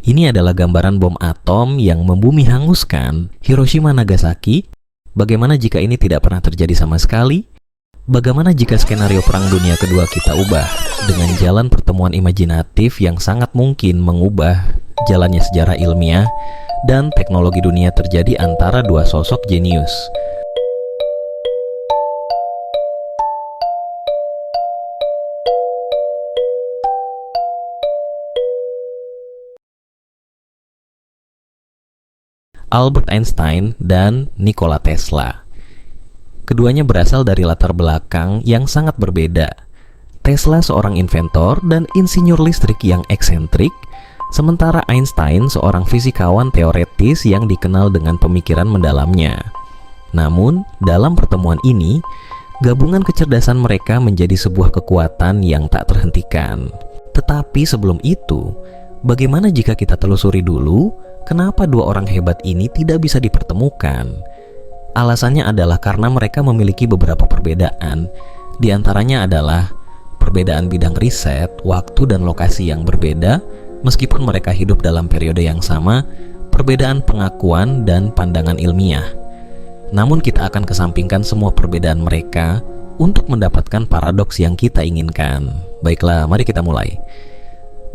Ini adalah gambaran bom atom yang membumi hanguskan Hiroshima Nagasaki. Bagaimana jika ini tidak pernah terjadi sama sekali? Bagaimana jika skenario Perang Dunia Kedua kita ubah dengan jalan pertemuan imajinatif yang sangat mungkin mengubah jalannya sejarah ilmiah dan teknologi dunia terjadi antara dua sosok jenius? Albert Einstein dan Nikola Tesla. Keduanya berasal dari latar belakang yang sangat berbeda. Tesla seorang inventor dan insinyur listrik yang eksentrik, sementara Einstein seorang fisikawan teoretis yang dikenal dengan pemikiran mendalamnya. Namun, dalam pertemuan ini, gabungan kecerdasan mereka menjadi sebuah kekuatan yang tak terhentikan. Tetapi sebelum itu, bagaimana jika kita telusuri dulu kenapa dua orang hebat ini tidak bisa dipertemukan? Alasannya adalah karena mereka memiliki beberapa perbedaan. Di antaranya adalah perbedaan bidang riset, waktu dan lokasi yang berbeda, meskipun mereka hidup dalam periode yang sama, perbedaan pengakuan dan pandangan ilmiah. Namun kita akan kesampingkan semua perbedaan mereka untuk mendapatkan paradoks yang kita inginkan. Baiklah, mari kita mulai.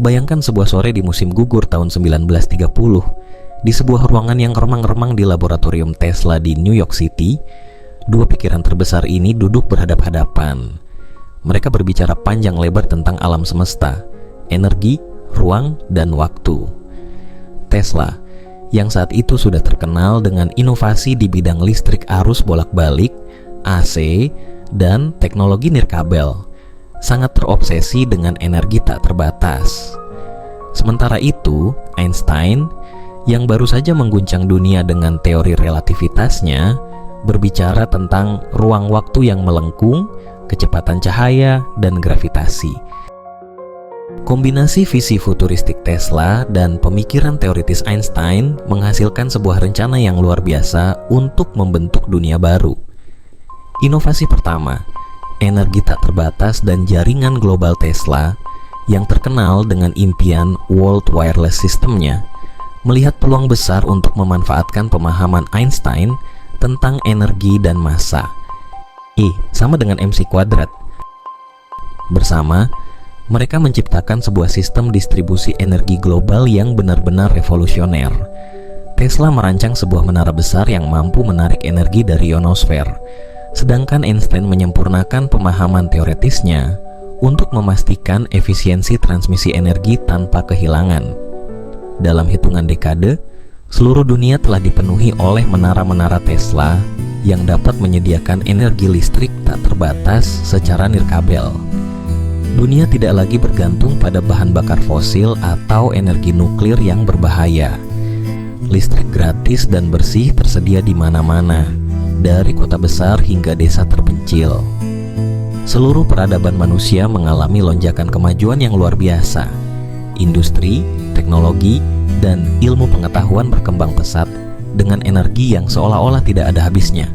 Bayangkan sebuah sore di musim gugur tahun 1930, di sebuah ruangan yang remang-remang di laboratorium Tesla di New York City, dua pikiran terbesar ini duduk berhadap-hadapan. Mereka berbicara panjang lebar tentang alam semesta, energi, ruang, dan waktu. Tesla, yang saat itu sudah terkenal dengan inovasi di bidang listrik arus bolak-balik, AC, dan teknologi nirkabel, sangat terobsesi dengan energi tak terbatas. Sementara itu, Einstein, yang baru saja mengguncang dunia dengan teori relativitasnya, berbicara tentang ruang waktu yang melengkung, kecepatan cahaya, dan gravitasi. Kombinasi visi futuristik Tesla dan pemikiran teoritis Einstein menghasilkan sebuah rencana yang luar biasa untuk membentuk dunia baru. Inovasi pertama, energi tak terbatas dan jaringan global Tesla, yang terkenal dengan impian World Wireless System-nya, melihat peluang besar untuk memanfaatkan pemahaman Einstein tentang energi dan massa. E sama dengan MC kuadrat. Bersama, mereka menciptakan sebuah sistem distribusi energi global yang benar-benar revolusioner. Tesla merancang sebuah menara besar yang mampu menarik energi dari ionosfer, sedangkan Einstein menyempurnakan pemahaman teoretisnya untuk memastikan efisiensi transmisi energi tanpa kehilangan. Dalam hitungan dekade, seluruh dunia telah dipenuhi oleh menara-menara Tesla yang dapat menyediakan energi listrik tak terbatas secara nirkabel. Dunia tidak lagi bergantung pada bahan bakar fosil atau energi nuklir yang berbahaya. Listrik gratis dan bersih tersedia di mana-mana, dari kota besar hingga desa terpencil. Seluruh peradaban manusia mengalami lonjakan kemajuan yang luar biasa. Industri, teknologi, dan ilmu pengetahuan berkembang pesat dengan energi yang seolah-olah tidak ada habisnya.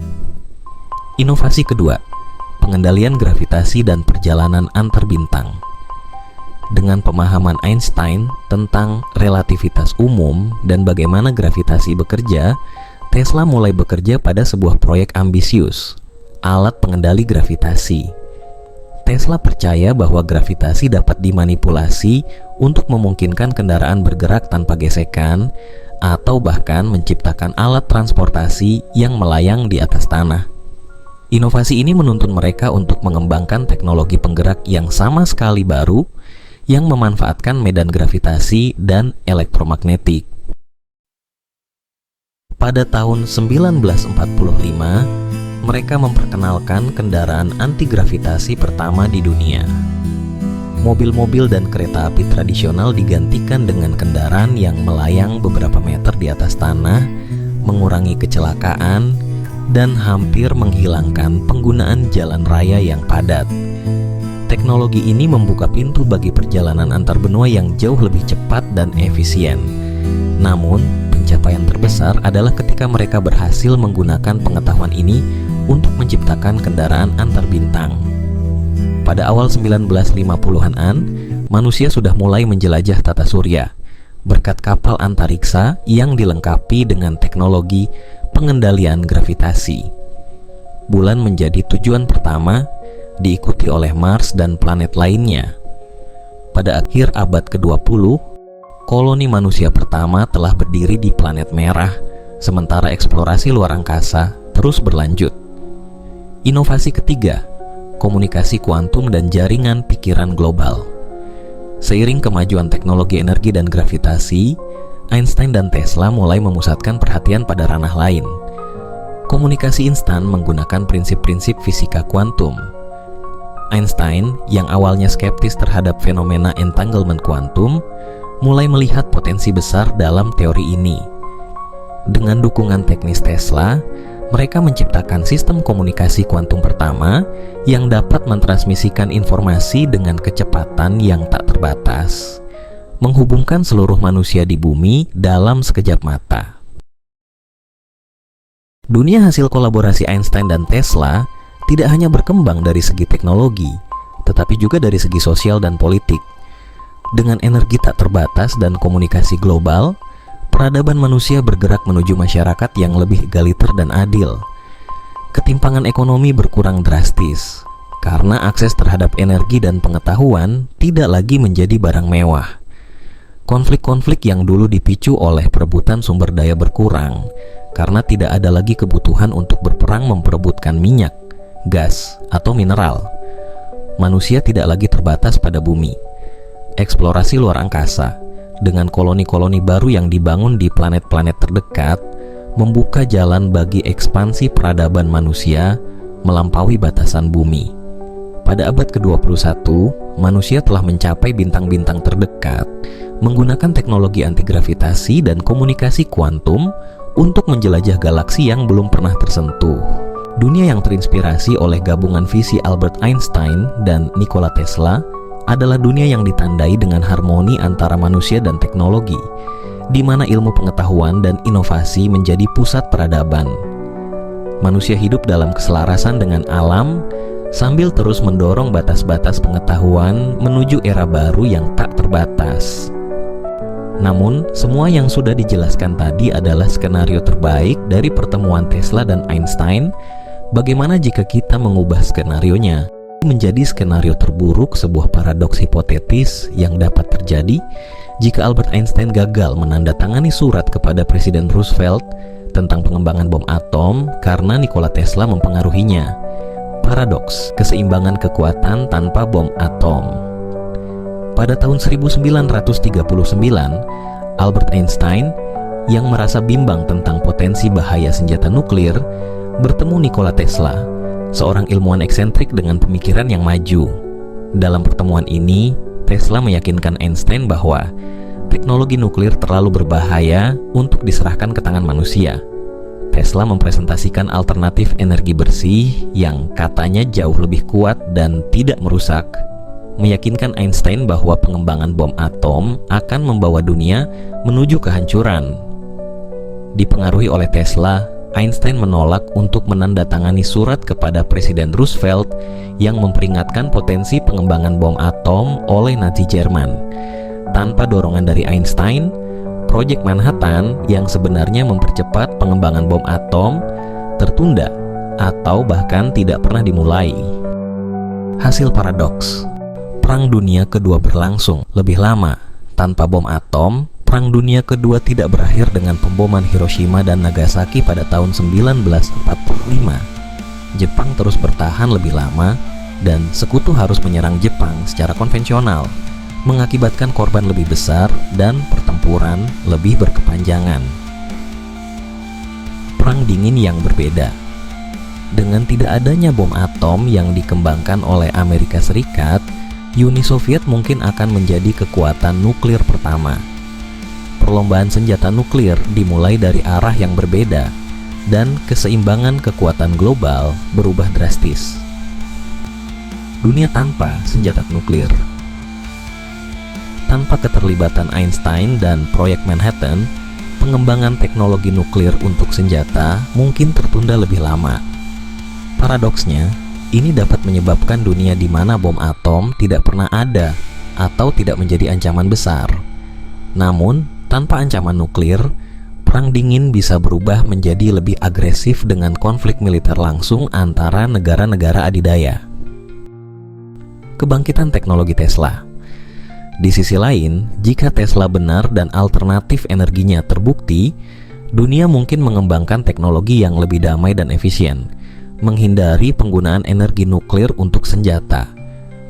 Inovasi kedua, pengendalian gravitasi dan perjalanan antar bintang. Dengan pemahaman Einstein tentang relativitas umum dan bagaimana gravitasi bekerja, Tesla mulai bekerja pada sebuah proyek ambisius, alat pengendali gravitasi. Tesla percaya bahwa gravitasi dapat dimanipulasi untuk memungkinkan kendaraan bergerak tanpa gesekan atau bahkan menciptakan alat transportasi yang melayang di atas tanah. Inovasi ini menuntun mereka untuk mengembangkan teknologi penggerak yang sama sekali baru yang memanfaatkan medan gravitasi dan elektromagnetik. Pada tahun 1945, mereka memperkenalkan kendaraan anti-gravitasi pertama di dunia. Mobil-mobil dan kereta api tradisional digantikan dengan kendaraan yang melayang beberapa meter di atas tanah, mengurangi kecelakaan, dan hampir menghilangkan penggunaan jalan raya yang padat. Teknologi ini membuka pintu bagi perjalanan antar benua yang jauh lebih cepat dan efisien. Namun, pencapaian terbesar adalah ketika mereka berhasil menggunakan pengetahuan ini untuk menciptakan kendaraan antar bintang. Pada awal 1950-an, manusia sudah mulai menjelajah tata surya. berkat kapal antariksa yang dilengkapi dengan teknologi pengendalian gravitasi. Bulan menjadi tujuan pertama, diikuti oleh Mars dan planet lainnya. Pada akhir abad ke-20, koloni manusia pertama telah berdiri di planet merah, sementara eksplorasi luar angkasa terus berlanjut. Inovasi ketiga, komunikasi kuantum dan jaringan pikiran global. Seiring kemajuan teknologi energi dan gravitasi, Einstein dan Tesla mulai memusatkan perhatian pada ranah lain. Komunikasi instan menggunakan prinsip-prinsip fisika kuantum. Einstein, yang awalnya skeptis terhadap fenomena entanglement kuantum, mulai melihat potensi besar dalam teori ini. Dengan dukungan teknis Tesla, mereka menciptakan sistem komunikasi kuantum pertama yang dapat mentransmisikan informasi dengan kecepatan yang tak terbatas, menghubungkan seluruh manusia di bumi dalam sekejap mata. Dunia hasil kolaborasi Einstein dan Tesla tidak hanya berkembang dari segi teknologi, tetapi juga dari segi sosial dan politik. Dengan energi tak terbatas dan komunikasi global, peradaban manusia bergerak menuju masyarakat yang lebih egaliter dan adil. Ketimpangan ekonomi berkurang drastis, karena akses terhadap energi dan pengetahuan tidak lagi menjadi barang mewah. Konflik-konflik yang dulu dipicu oleh perebutan sumber daya berkurang, karena tidak ada lagi kebutuhan untuk berperang memperebutkan minyak, gas, atau mineral. Manusia tidak lagi terbatas pada bumi. Eksplorasi luar angkasa dengan koloni-koloni baru yang dibangun di planet-planet terdekat membuka jalan bagi ekspansi peradaban manusia melampaui batasan bumi. Pada abad ke-21, manusia telah mencapai bintang-bintang terdekat menggunakan teknologi antigravitasi dan komunikasi kuantum untuk menjelajah galaksi yang belum pernah tersentuh. Dunia yang terinspirasi oleh gabungan visi Albert Einstein dan Nikola Tesla adalah dunia yang ditandai dengan harmoni antara manusia dan teknologi, di mana ilmu pengetahuan dan inovasi menjadi pusat peradaban. Manusia hidup dalam keselarasan dengan alam, sambil terus mendorong batas-batas pengetahuan menuju era baru yang tak terbatas. Namun, semua yang sudah dijelaskan tadi adalah skenario terbaik dari pertemuan Tesla dan Einstein. Bagaimana jika kita mengubah skenarionya menjadi skenario terburuk, sebuah paradoks hipotetis yang dapat terjadi jika Albert Einstein gagal menandatangani surat kepada Presiden Roosevelt tentang pengembangan bom atom karena Nikola Tesla mempengaruhinya. Paradoks keseimbangan kekuatan tanpa bom atom. Pada tahun 1939, Albert Einstein yang merasa bimbang tentang potensi bahaya senjata nuklir bertemu Nikola Tesla, seorang ilmuwan eksentrik dengan pemikiran yang maju. Dalam pertemuan ini, Tesla meyakinkan Einstein bahwa teknologi nuklir terlalu berbahaya untuk diserahkan ke tangan manusia. Tesla mempresentasikan alternatif energi bersih yang katanya jauh lebih kuat dan tidak merusak, meyakinkan Einstein bahwa pengembangan bom atom akan membawa dunia menuju kehancuran. Dipengaruhi oleh Tesla, Einstein menolak untuk menandatangani surat kepada Presiden Roosevelt yang memperingatkan potensi pengembangan bom atom oleh Nazi Jerman. Tanpa dorongan dari Einstein, proyek Manhattan yang sebenarnya mempercepat pengembangan bom atom tertunda atau bahkan tidak pernah dimulai. Hasil paradoks, Perang Dunia Kedua berlangsung lebih lama. Tanpa bom atom, Perang Dunia Kedua tidak berakhir dengan pemboman Hiroshima dan Nagasaki pada tahun 1945. Jepang terus bertahan lebih lama dan sekutu harus menyerang Jepang secara konvensional, mengakibatkan korban lebih besar dan pertempuran lebih berkepanjangan. Perang Dingin yang berbeda. Dengan tidak adanya bom atom yang dikembangkan oleh Amerika Serikat, Uni Soviet mungkin akan menjadi kekuatan nuklir pertama. Perlombaan senjata nuklir dimulai dari arah yang berbeda, dan keseimbangan kekuatan global berubah drastis. Dunia tanpa senjata nuklir. Tanpa keterlibatan Einstein dan proyek Manhattan, pengembangan teknologi nuklir untuk senjata mungkin tertunda lebih lama. Paradoksnya, ini dapat menyebabkan dunia di mana bom atom tidak pernah ada atau tidak menjadi ancaman besar. Namun, Tanpa ancaman nuklir, Perang Dingin bisa berubah menjadi lebih agresif dengan konflik militer langsung antara negara-negara adidaya. Kebangkitan teknologi Tesla. Di sisi lain, jika Tesla benar dan alternatif energinya terbukti, dunia mungkin mengembangkan teknologi yang lebih damai dan efisien, menghindari penggunaan energi nuklir untuk senjata.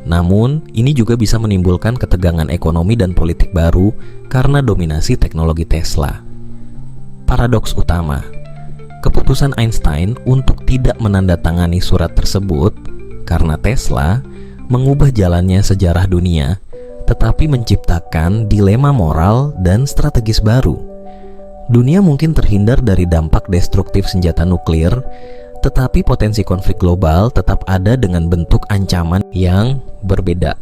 Namun, ini juga bisa menimbulkan ketegangan ekonomi dan politik baru karena dominasi teknologi Tesla. Paradoks utama, keputusan Einstein untuk tidak menandatangani surat tersebut karena Tesla mengubah jalannya sejarah dunia, tetapi menciptakan dilema moral dan strategis baru. Dunia mungkin terhindar dari dampak destruktif senjata nuklir, tetapi potensi konflik global tetap ada dengan bentuk ancaman yang berbeda.